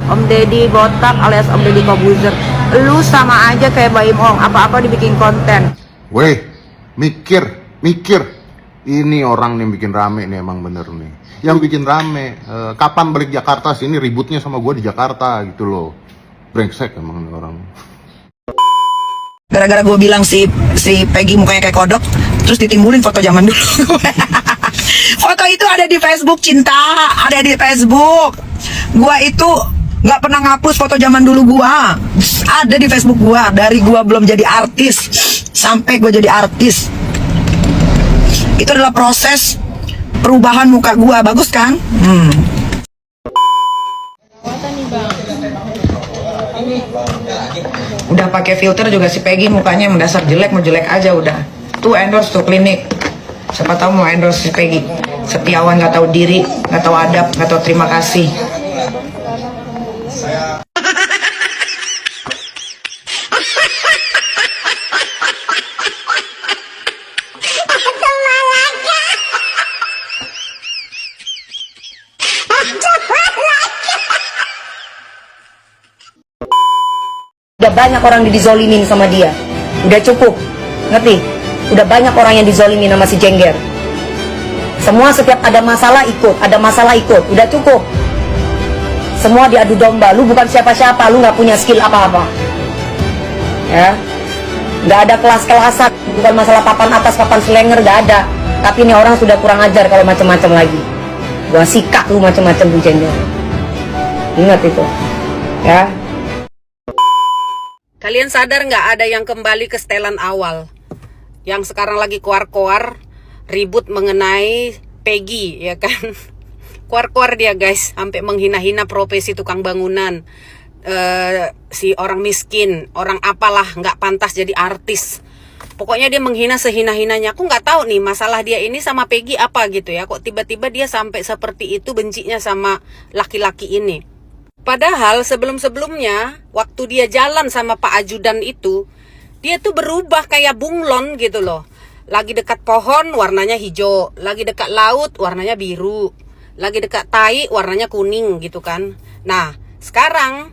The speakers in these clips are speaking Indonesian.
Om Deddy botak alias Om Deddy Kobuzer. Lu sama aja kayak Baim Ong, apa-apa dibikin konten. Weh, mikir. Ini orang nih bikin rame nih, emang bener nih. Yang bikin rame, kapan balik Jakarta sini, ributnya sama gue di Jakarta gitu loh. Brengsek emang nih orang. Gara-gara gue bilang si Peggy mukanya kayak kodok, terus ditimbulin foto zaman dulu. Foto itu ada di Facebook, Cinta, ada di Facebook. Gua itu nggak pernah ngapus foto zaman dulu gua. Ada di Facebook gua, dari gua belum jadi artis sampai gua jadi artis. Itu adalah proses perubahan muka gua, bagus kan? Udah pakai filter juga si Peggy mukanya mendasar jelek, mau jelek aja udah. Tuh endorse tuh klinik. Siapa tahu mau endorse si Peggy. Setiawan nggak tahu diri, nggak tahu adab, nggak tahu terima kasih. Udah banyak orang dizolimin sama dia. Udah cukup, ngerti? Udah banyak orang yang dizolimin sama si Jengger. Semua setiap ada masalah ikut, udah cukup. Semua diadu domba, lu bukan siapa-siapa, lu nggak punya skill apa-apa. Ya, nggak ada kelas-kelasan, bukan masalah papan atas, papan selenger, nggak ada. Tapi ini orang sudah kurang ajar kalau macam-macam lagi. Gua sikat lu macam-macam lu Jengger. Ingat itu, ya. Kalian sadar nggak ada yang kembali ke setelan awal? Yang sekarang lagi koar-koar ribut mengenai Peggy, ya kan? Koar-koar dia guys, sampai menghina-hina profesi tukang bangunan, si orang miskin, orang apalah nggak pantas jadi artis. Pokoknya dia menghina sehina-hinanya. Aku nggak tahu nih masalah dia ini sama Peggy apa gitu ya. Kok tiba-tiba dia sampai seperti itu bencinya sama laki-laki ini. Padahal sebelum-sebelumnya waktu dia jalan sama Pak Ajudan itu, dia tuh berubah kayak bunglon gitu loh. Lagi dekat pohon warnanya hijau, lagi dekat laut warnanya biru, lagi dekat tai warnanya kuning gitu kan. Nah, sekarang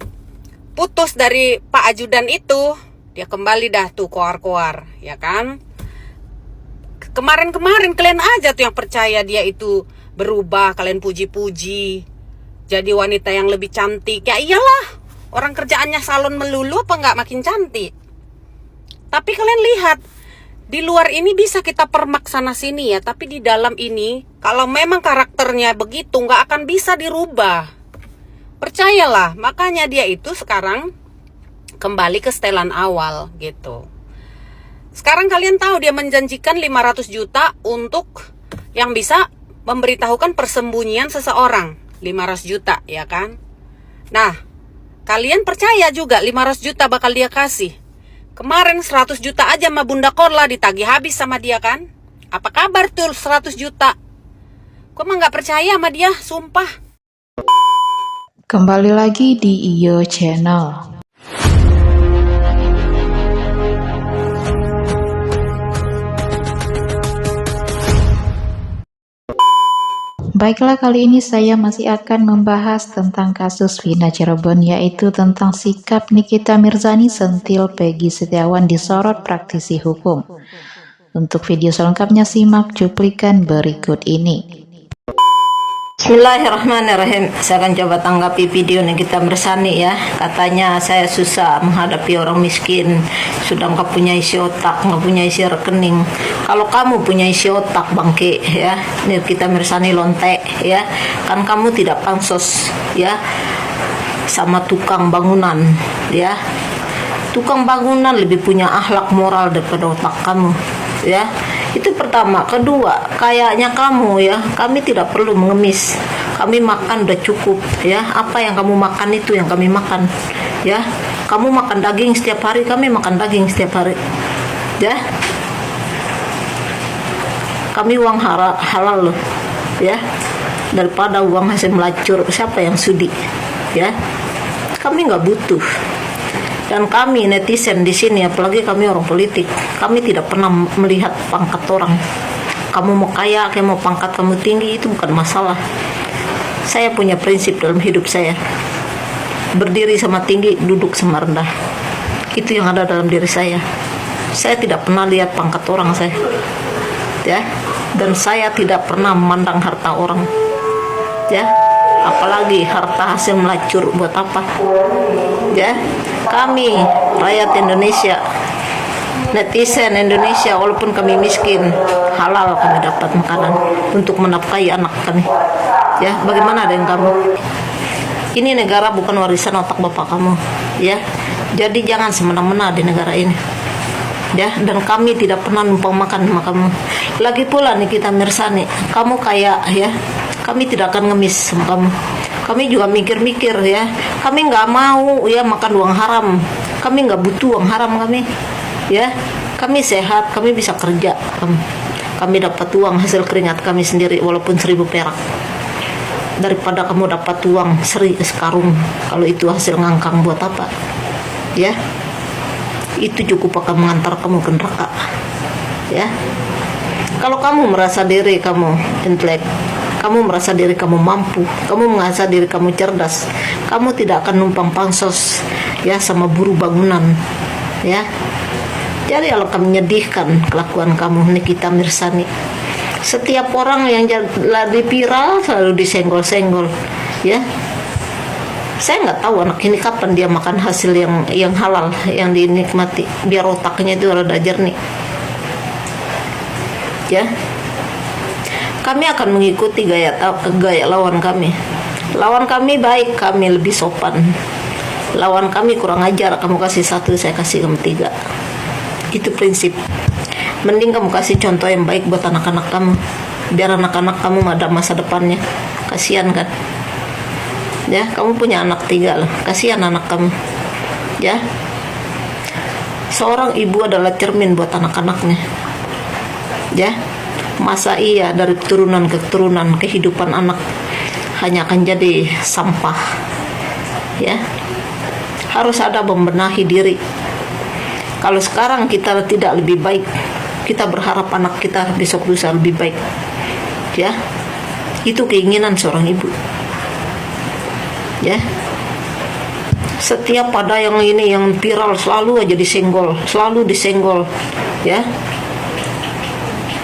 putus dari Pak Ajudan itu, dia kembali dah tuh koar-koar, ya kan? Kemarin-kemarin kalian aja tuh yang percaya dia itu berubah, kalian puji-puji. Jadi wanita yang lebih cantik. Ya iyalah, orang kerjaannya salon melulu apa nggak makin cantik. Tapi kalian lihat, di luar ini bisa kita permak sana sini ya, tapi di dalam ini, kalau memang karakternya begitu, nggak akan bisa dirubah. Percayalah, makanya dia itu sekarang kembali ke setelan awal gitu. Sekarang kalian tahu dia menjanjikan 500 juta untuk yang bisa memberitahukan persembunyian seseorang. 500 juta, ya kan? Nah, kalian percaya juga 500 juta bakal dia kasih. Kemarin 100 juta aja sama Bunda Korla ditagih habis sama dia kan? Apa kabar tuh 100 juta? Kok mah nggak percaya sama dia, sumpah. Kembali lagi di Iyo Channel. Baiklah, kali ini saya masih akan membahas tentang kasus Vina Cirebon, yaitu tentang sikap Nikita Mirzani sentil Peggy Setiawan disorot praktisi hukum. Untuk video selengkapnya simak cuplikan berikut ini. Bismillahirrahmanirrahim. Saya akan coba tanggapi video Nikita Mirzani ya. Katanya saya susah menghadapi orang miskin, sudah nggak punya isi otak, nggak punya isi rekening. Kalau kamu punya isi otak bangke ya, Nikita Mirzani lontek ya, kan kamu tidak pansos ya sama tukang bangunan ya. Tukang bangunan lebih punya akhlak moral daripada otak kamu ya. Itu pertama. Kedua, kayaknya kamu ya, kami tidak perlu mengemis. Kami makan udah cukup ya. Apa yang kamu makan itu yang kami makan ya. Kamu makan daging setiap hari, kami makan daging setiap hari ya. Kami uang halal loh ya, daripada uang hasil melacur. Siapa yang sudi ya? Kami nggak butuh. Dan kami netizen di sini, apalagi kami orang politik, kami tidak pernah melihat pangkat orang. Kamu mau kaya, kamu mau pangkat kamu tinggi, itu bukan masalah. Saya punya prinsip dalam hidup saya. berdiri sama tinggi, duduk sama rendah. Itu yang ada dalam diri saya. Saya tidak pernah lihat pangkat orang saya, ya. Dan saya tidak pernah memandang harta orang, ya. Apalagi harta hasil melacur, buat apa, ya. Kami rakyat Indonesia, netizen Indonesia, walaupun kami miskin, halal kami dapat makanan untuk menafkahi anak kami, ya. Bagaimana dengan kamu? Ini negara bukan warisan otak bapak kamu, ya. Jadi jangan semena-mena di negara ini, ya. Dan kami tidak pernah numpang makan sama kamu. Lagi pula nih kita Mirzani, kamu kaya, ya. Kami tidak akan ngemis sama kamu. Kami juga mikir-mikir, ya. Kami nggak mau, ya, makan uang haram. Kami nggak butuh uang haram kami, ya. Kami sehat, kami bisa kerja. Kami dapat uang hasil keringat kami sendiri, walaupun 1000 perak. Daripada kamu dapat uang sekarung, kalau itu hasil ngangkang, buat apa, ya. Itu cukup akan mengantar kamu ke neraka, ya. Kalau kamu merasa diri kamu intelek, kamu merasa diri kamu mampu, kamu merasa diri kamu cerdas, kamu tidak akan numpang pansos, ya, sama buruh bangunan, ya. Jadi alangkah menyedihkan kelakuan kamu, Nikita Mirzani. Setiap orang yang lagi viral selalu disenggol-senggol, ya. Saya nggak tahu anak ini kapan dia makan hasil yang halal, yang dinikmati, biar otaknya itu rada jernih, ya. Kami akan mengikuti gaya lawan kami. Lawan kami baik, kami lebih sopan. Lawan kami kurang ajar, kamu kasih 1, saya kasih kamu 3. Itu prinsip. Mending kamu kasih contoh yang baik buat anak-anak kamu, biar anak-anak kamu ada masa depannya. Kasihan kan, ya. Kamu punya anak 3 loh, kasihan anak kamu, ya. Seorang ibu adalah cermin buat anak-anaknya, ya. Masa iya dari keturunan ke keturunan kehidupan anak hanya akan jadi sampah, ya. Harus ada membenahi diri. Kalau sekarang kita tidak lebih baik, kita berharap anak kita besok lusa lebih baik, ya. Itu keinginan seorang ibu, ya. Setiap pada yang ini yang viral selalu aja disenggol, selalu disenggol, ya.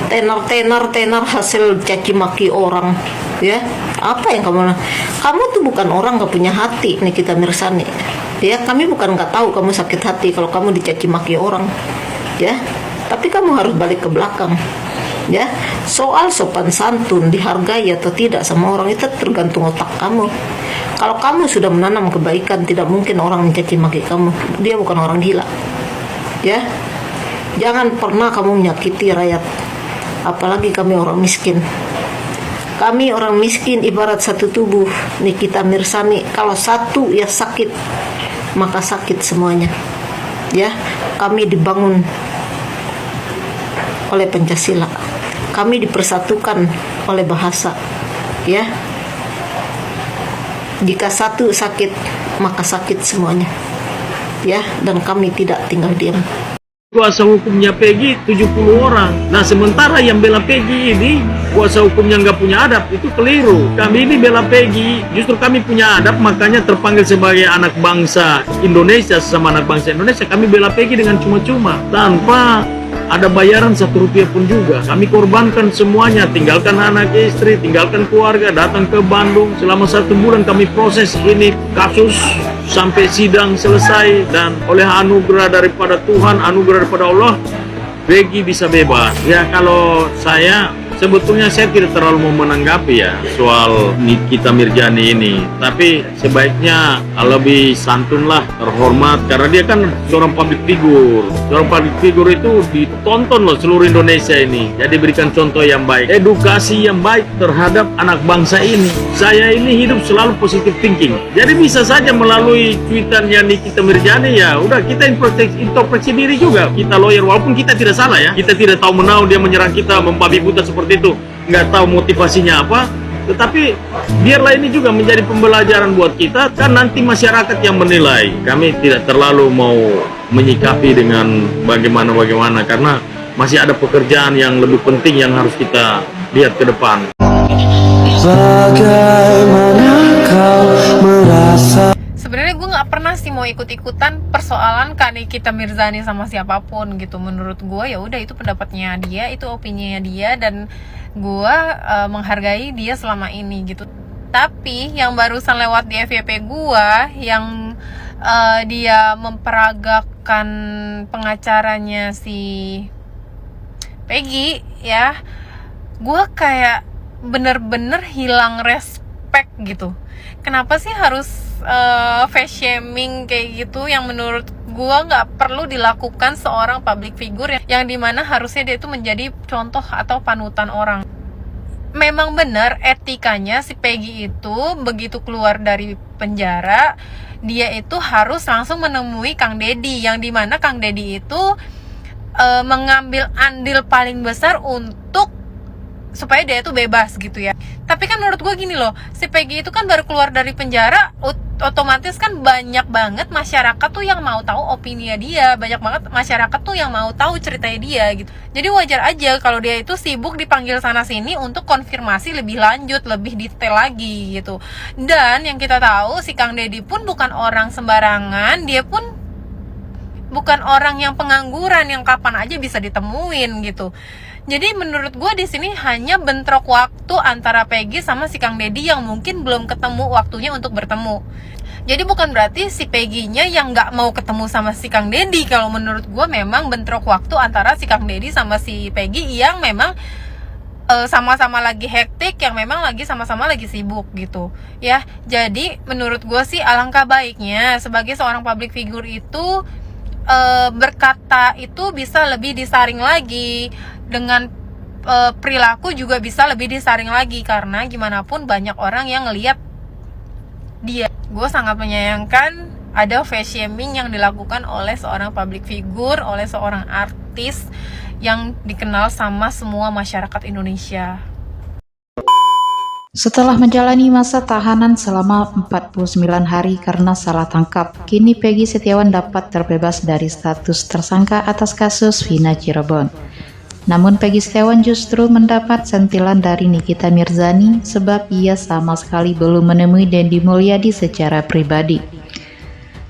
Tenar hasil caci maki orang, ya. Apa yang kamu tuh bukan orang gak punya hati, Nikita Mirzani, ya. Kami bukan gak tahu kamu sakit hati kalau kamu dicaci maki orang, ya. Tapi kamu harus balik ke belakang, ya. Soal sopan santun, dihargai atau tidak sama orang itu tergantung otak kamu. Kalau kamu sudah menanam kebaikan, tidak mungkin orang mencaci maki kamu. Dia bukan orang gila, ya. Jangan pernah kamu menyakiti rakyat, apalagi kami orang miskin. Kami orang miskin ibarat satu tubuh, Nikita Mirzani. Kalau satu ya sakit, maka sakit semuanya, ya. Kami dibangun oleh Pancasila, kami dipersatukan oleh bahasa, ya. Jika satu sakit, maka sakit semuanya, ya. Dan kami tidak tinggal diam. Kuasa hukumnya Peggy 70 orang. Nah, sementara yang bela Peggy ini kuasa hukumnya nggak punya adab, itu keliru. Kami ini bela Peggy, justru kami punya adab, makanya terpanggil sebagai anak bangsa Indonesia, sesama anak bangsa Indonesia. Kami bela Peggy dengan cuma-cuma, tanpa ada bayaran 1 rupiah pun juga. Kami korbankan semuanya, tinggalkan anak istri, tinggalkan keluarga, datang ke Bandung. Selama 1 bulan kami proses ini kasus sampai sidang selesai, dan oleh anugerah daripada Tuhan, anugerah daripada Allah, Peggy bisa bebas. Ya, kalau sebetulnya saya tidak terlalu mau menanggapi ya soal Nikita Mirzani ini, tapi sebaiknya lebih santun lah, terhormat, karena dia kan seorang public figure. Seorang public figure itu ditonton loh seluruh Indonesia ini. Jadi berikan contoh yang baik, edukasi yang baik terhadap anak bangsa ini. Saya ini hidup selalu positive thinking. Jadi bisa saja melalui tweetannya Nikita Mirzani, ya udah kita introspeksi diri juga. Kita lawyer, walaupun kita tidak salah ya, kita tidak tahu menau dia menyerang kita, membabi buta seperti itu, nggak tahu motivasinya apa, tetapi biarlah ini juga menjadi pembelajaran buat kita, kan nanti masyarakat yang menilai. Kami tidak terlalu mau menyikapi dengan bagaimana, karena masih ada pekerjaan yang lebih penting yang harus kita lihat ke depan. Bagaimana kau merasa? sebenarnya gue nggak pernah sih mau ikut-ikutan persoalan Kak Nikita Mirzani sama siapapun gitu. Menurut gue ya udah, itu pendapatnya dia, itu opininya dia, dan gue menghargai dia selama ini gitu. Tapi yang barusan lewat di FYP gue, yang dia memperagakan pengacaranya si Peggy ya, gue kayak bener-bener hilang respect gitu. Kenapa sih harus face shaming kayak gitu, yang menurut gue nggak perlu dilakukan seorang public figure yang dimana harusnya dia itu menjadi contoh atau panutan orang. Memang benar etikanya si Peggy itu begitu keluar dari penjara, dia itu harus langsung menemui Kang Deddy, yang dimana Kang Deddy itu mengambil andil paling besar untuk supaya dia itu bebas gitu ya. Tapi kan menurut gue gini loh, si Peggy itu kan baru keluar dari penjara, otomatis kan banyak banget masyarakat tuh yang mau tahu opini dia, banyak banget masyarakat tuh yang mau tahu ceritanya dia gitu. Jadi wajar aja kalau dia itu sibuk dipanggil sana sini untuk konfirmasi lebih lanjut, lebih detail lagi gitu. Dan yang kita tahu, si Kang Deddy pun bukan orang sembarangan, dia pun bukan orang yang pengangguran yang kapan aja bisa ditemuin gitu. Jadi menurut gue di sini hanya bentrok waktu antara Peggy sama si Kang Deddy yang mungkin belum ketemu waktunya untuk bertemu. Jadi bukan berarti si Peggy-nya yang nggak mau ketemu sama si Kang Deddy. Kalau menurut gue memang bentrok waktu antara si Kang Deddy sama si Peggy yang memang sama-sama lagi hektik, yang memang lagi sama-sama lagi sibuk gitu ya. Jadi menurut gue sih alangkah baiknya sebagai seorang public figure itu berkata itu bisa lebih disaring lagi, dengan perilaku juga bisa lebih disaring lagi, karena gimana pun banyak orang yang ngelihat dia. Gue sangat menyayangkan ada face shaming yang dilakukan oleh seorang public figure, oleh seorang artis yang dikenal sama semua masyarakat Indonesia. Setelah menjalani masa tahanan selama 49 hari karena salah tangkap, kini Peggy Setiawan dapat terbebas dari status tersangka atas kasus Vina Cirebon. Namun Peggy Setiawan justru mendapat sentilan dari Nikita Mirzani sebab ia sama sekali belum menemui Deddy Mulyadi secara pribadi.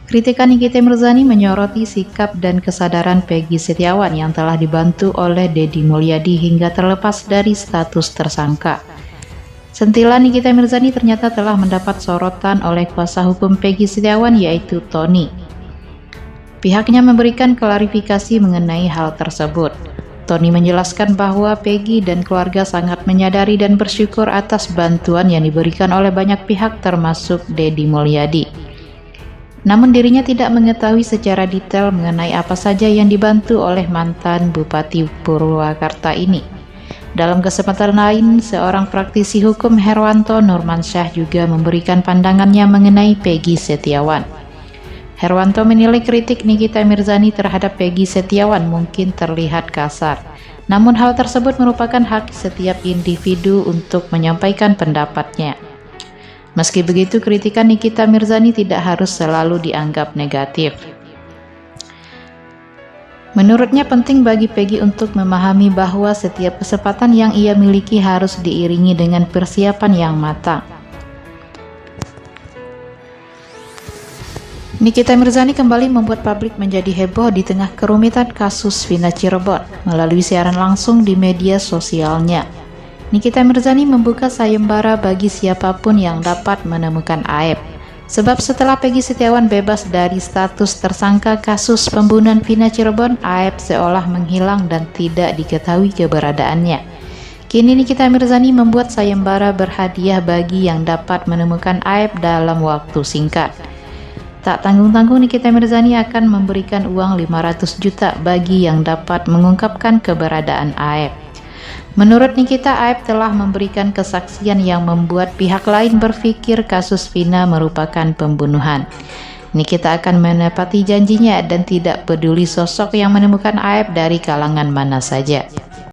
Kritikan Nikita Mirzani menyoroti sikap dan kesadaran Peggy Setiawan yang telah dibantu oleh Deddy Mulyadi hingga terlepas dari status tersangka. Sentilan Nikita Mirzani ternyata telah mendapat sorotan oleh kuasa hukum Peggy Setiawan, yaitu Tony. Pihaknya memberikan klarifikasi mengenai hal tersebut. Tony menjelaskan bahwa Peggy dan keluarga sangat menyadari dan bersyukur atas bantuan yang diberikan oleh banyak pihak termasuk Deddy Mulyadi. Namun dirinya tidak mengetahui secara detail mengenai apa saja yang dibantu oleh mantan Bupati Purwakarta ini. Dalam kesempatan lain, seorang praktisi hukum Herwanto Nurmansyah juga memberikan pandangannya mengenai Peggy Setiawan. Herwanto menilai kritik Nikita Mirzani terhadap Peggy Setiawan mungkin terlihat kasar. Namun hal tersebut merupakan hak setiap individu untuk menyampaikan pendapatnya. Meski begitu, kritikan Nikita Mirzani tidak harus selalu dianggap negatif. Menurutnya penting bagi Peggy untuk memahami bahwa setiap kesempatan yang ia miliki harus diiringi dengan persiapan yang matang. Nikita Mirzani kembali membuat publik menjadi heboh di tengah kerumitan kasus Vina Cirebon melalui siaran langsung di media sosialnya. Nikita Mirzani membuka sayembara bagi siapapun yang dapat menemukan Aep. Sebab setelah Peggy Setiawan bebas dari status tersangka kasus pembunuhan Vina Cirebon, Aep seolah menghilang dan tidak diketahui keberadaannya. Kini Nikita Mirzani membuat sayembara berhadiah bagi yang dapat menemukan Aep dalam waktu singkat. Tak tanggung-tanggung, Nikita Mirzani akan memberikan uang 500 juta bagi yang dapat mengungkapkan keberadaan Aep. Menurut Nikita, Aep telah memberikan kesaksian yang membuat pihak lain berpikir kasus Vina merupakan pembunuhan. Nikita akan menepati janjinya dan tidak peduli sosok yang menemukan Aep dari kalangan mana saja.